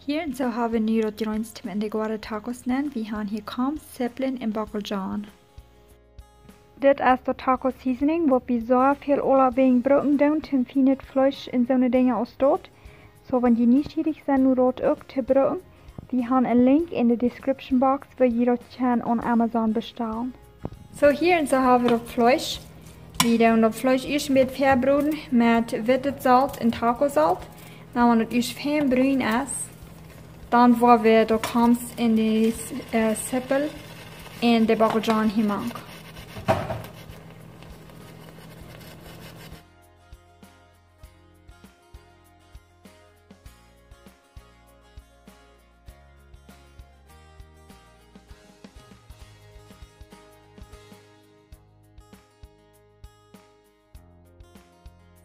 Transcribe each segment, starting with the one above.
Hier en zo hebben we nu dat grönst med de goede tacos nemen. Vi har hier kom, zeppelin en bacaljan. Dit is de taco seasoning, wat we zo veel olie broken doen, ten fijn het vlees en zo'n dingen als dat. Zo, wenn je nieuwsgierig zijn hoe dat ook te broken, we hebben een link in de description box, waar je dat kan op Amazon bestellen. Zo, hier en zo hebben we dat vlees. We doen dat vlees eerst een beetje verbroden met witte zout en tacozout. Dan wanneer het eerst fijn bruin is, dan waar we de koms in de seppel en de bacaljan hier maken.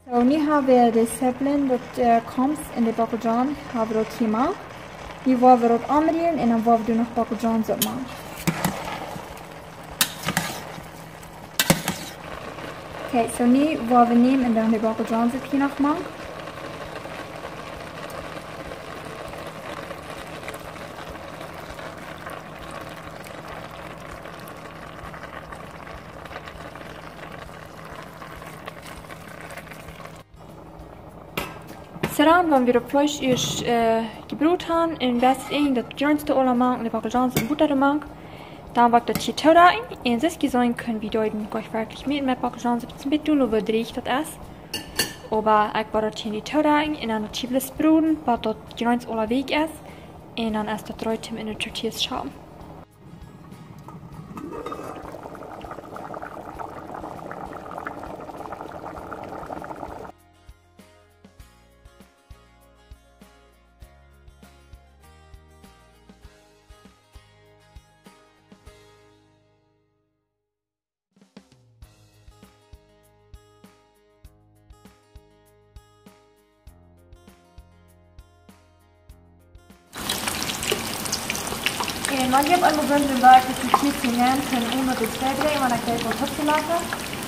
So, nu hebben we de zeppelin, dat komt in de bacaljan, hebben we dat hier gemaakt. Nu wollen we dat aanbrengen en dan wollen we nog bacaljan op maken. Oké, so nu wollen we nemen en dan de bacaljan op hier nog maken. Sedan, wenn wir das Fleisch erst gebrüht haben, in Westen, das grönste Olermank, die Bacaljan und Buttermank, dann wird das hier teuer ein. In das Gesang können wir deuten, gleich wirklich mit Bacaljan ein bisschen tun, aber drehe ich das erst. Aber ich werde das hier die teuer ein, und dann das Chibles brühen, was das grönste Olerweg ist, und dann erst das Reutem in der Tortillas schauen. Man gibt einen bestimmten Weg, dass die Tortillas zu nehmen können, ohne das Fett, man erklärt, was hübsch zu lassen.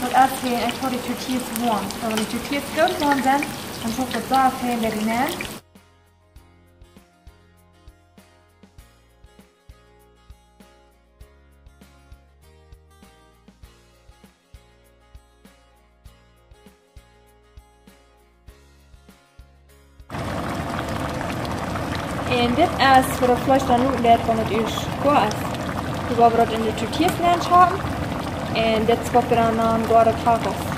Und erst wenn ich die Tortillas warm. Wenn die Tortillas gut warm sind, dann schaut das so viel in die Nähe. En dit is voor het vlees dan ook net van het eerst goed is. We gaan dat in de tortillas nemen en dit is wat we dan aan de tacos.